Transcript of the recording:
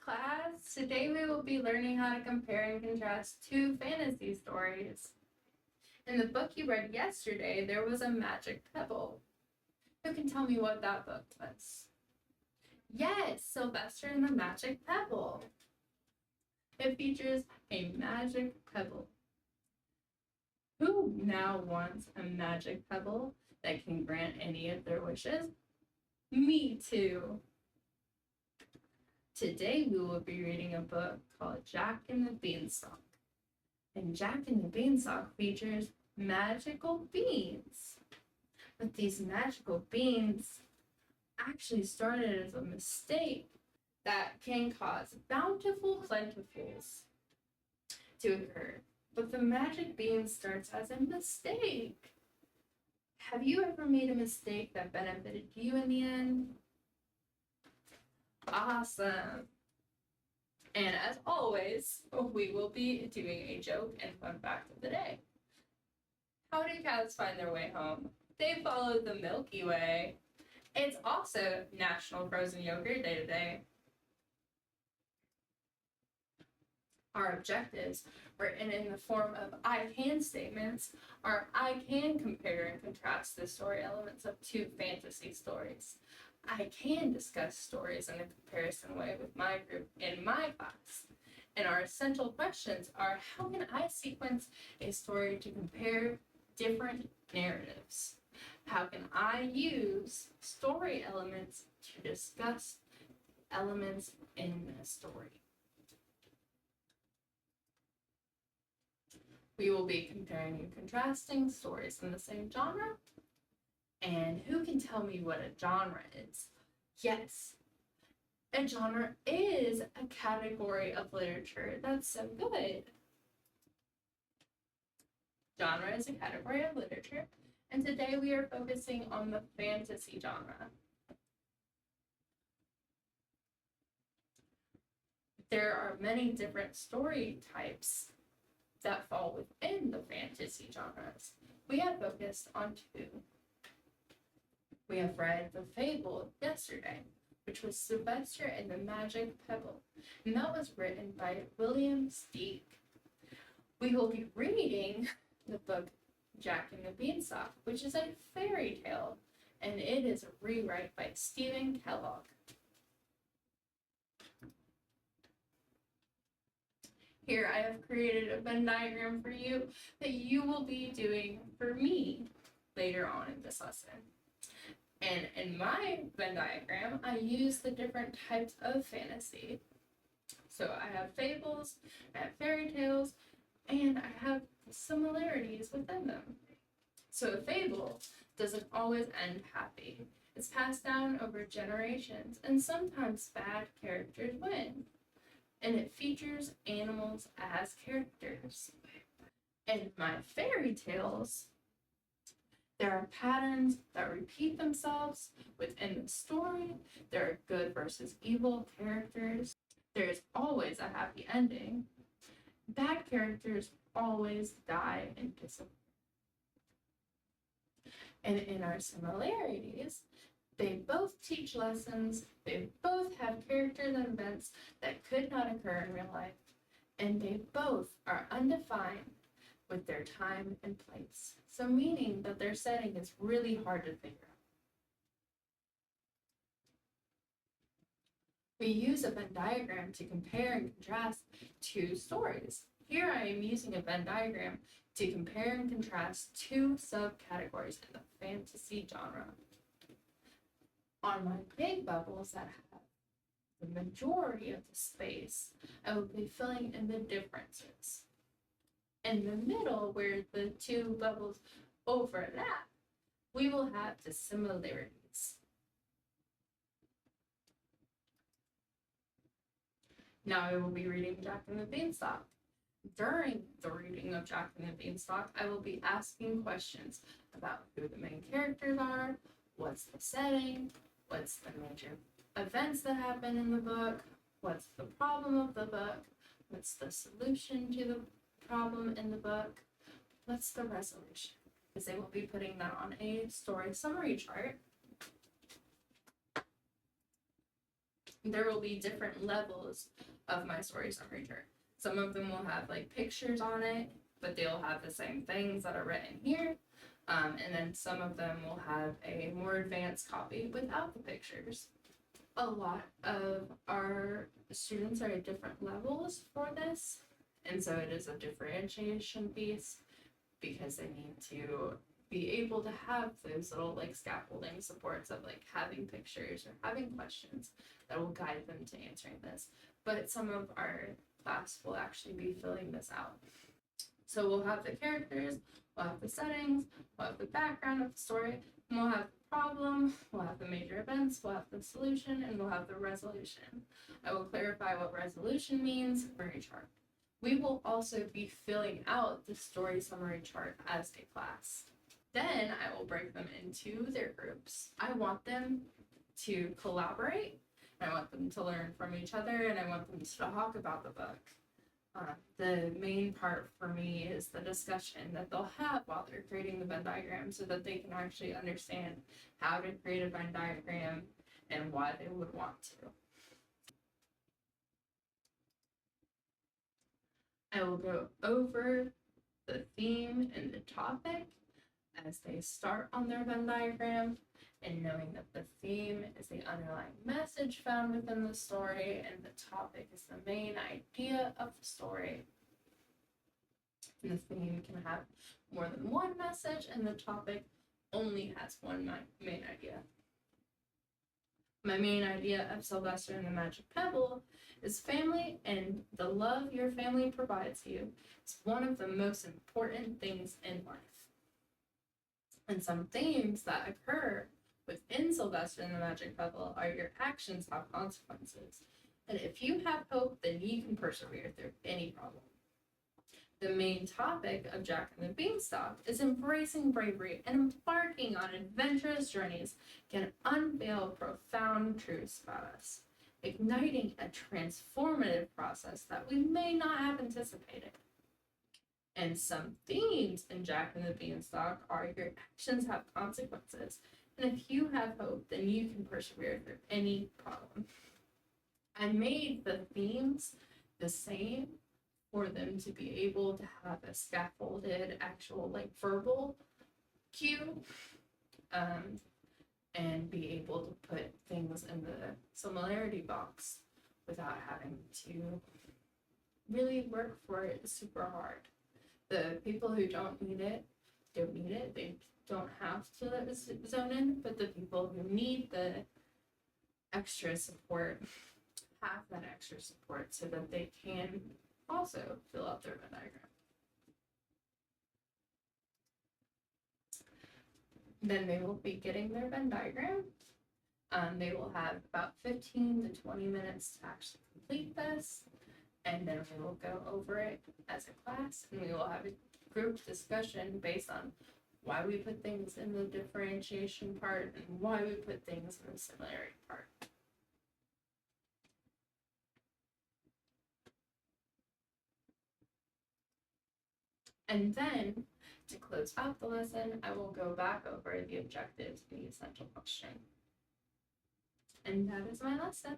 class. Today we will be learning how to compare and contrast two fantasy stories. In the book you read yesterday, there was a Magic Pebble. Who can tell me what that book was? Yes, Sylvester and the Magic Pebble. It features a magic pebble. Who now wants a magic pebble that can grant any of their wishes? Me too. Today we will be reading a book called Jack and the Beanstalk. And Jack and the Beanstalk features magical beans. But these magical beans actually started as a mistake that can cause bountiful plentifuls to occur. But the magic bean starts as a mistake. Have you ever made a mistake that benefited you in the end? Awesome. And as always, we will be doing a joke and fun fact of the day. How do cats find their way home? They follow the Milky Way. It's also National Frozen Yogurt Day today. Our objectives, written in the form of I can statements, are I can compare and contrast the story elements of two fantasy stories. I can discuss stories in a comparison way with my group in my class. And our essential questions are how can I sequence a story to compare different narratives? How can I use story elements to discuss elements in a story? We will be comparing and contrasting stories in the same genre. And who can tell me what a genre is? Yes, a genre is a category of literature. That's so good. Genre is a category of literature, and today we are focusing on the fantasy genre. There are many different story types that fall within the fantasy genres. We have focused on two. We have read the fable yesterday, which was Sylvester and the Magic Pebble, and that was written by William Steig. We will be reading the book Jack and the Beanstalk, which is a fairy tale, and it is a rewrite by Stephen Kellogg. Here I have created a Venn diagram for you that you will be doing for me later on in this lesson. And in my Venn diagram, I use the different types of fantasy. So I have fables, I have fairy tales, and I have similarities within them. So a fable doesn't always end happy. It's passed down over generations, and sometimes bad characters win. And it features animals as characters. In my fairy tales, there are patterns that repeat themselves within the story. There are good versus evil characters. There's always a happy ending. Bad characters always die and disappear. And in our similarities, they both teach lessons, they both have characters and events that could not occur in real life, and they both are undefined with their time and place. So meaning that their setting is really hard to figure out. We use a Venn diagram to compare and contrast two stories. Here I am using a Venn diagram to compare and contrast two subcategories in the fantasy genre. On my big bubbles that have the majority of the space, I will be filling in the differences. In the middle, where the two bubbles overlap, we will have the similarities. Now I will be reading Jack and the Beanstalk. During the reading of Jack and the Beanstalk, I will be asking questions about who the main characters are, what's the setting, what's the major events that happen in the book, what's the problem of the book, what's the solution to the problem in the book, what's the resolution, because they will be putting that on a story summary chart. there will be different levels of my story summary chart. Some of them will have like pictures on it, but they'll have the same things that are written here. And then some of them will have a more advanced copy without the pictures. A lot of our students are at different levels for this, and so it is a differentiation piece because they need to be able to have those little like scaffolding supports of like having pictures or having questions that will guide them to answering this. But some of our class will actually be filling this out. So we'll have the characters, we'll have the settings, we'll have the background of the story, and we'll have the problem, we'll have the major events, we'll have the solution, and we'll have the resolution. I will clarify what resolution means for each chart. We will also be filling out the story summary chart as a class. Then I will break them into their groups. I want them to collaborate, I want them to learn from each other, and I want them to talk about the book. The main part for me is the discussion that they'll have while they're creating the Venn diagram so that they can actually understand how to create a Venn diagram and why they would want to. I will go over the theme and the topic as they start on their Venn diagram, and knowing that the theme is the underlying message found within the story and the topic is the main idea of the story. And the theme can have more than one message, and the topic only has one main idea. My main idea of Sylvester and the Magic Pebble is family, and the love your family provides you is one of the most important things in life. And some themes that occur within Sylvester and the Magic Pebble are your actions have consequences. And if you have hope, then you can persevere through any problem. The main topic of Jack and the Beanstalk is embracing bravery and embarking on adventurous journeys can unveil profound truths about us, igniting a transformative process that we may not have anticipated. And some themes in Jack and the Beanstalk are your actions have consequences, and if you have hope, then you can persevere through any problem. I made the themes the same for them to be able to have a scaffolded, actual like verbal cue, and be able to put things in the similarity box without having to really work for it super hard. The people who don't need it, they don't have to zone in, but the people who need the extra support have that extra support so that they can also fill out their Venn diagram. Then they will be getting their Venn diagram. They will have about 15 to 20 minutes to actually complete this, and then we will go over it as a class, and we will have a group discussion based on why we put things in the differentiation part and why we put things in the similarity part. And then, to close out the lesson, I will go back over the objectives and the essential question. And that is my lesson.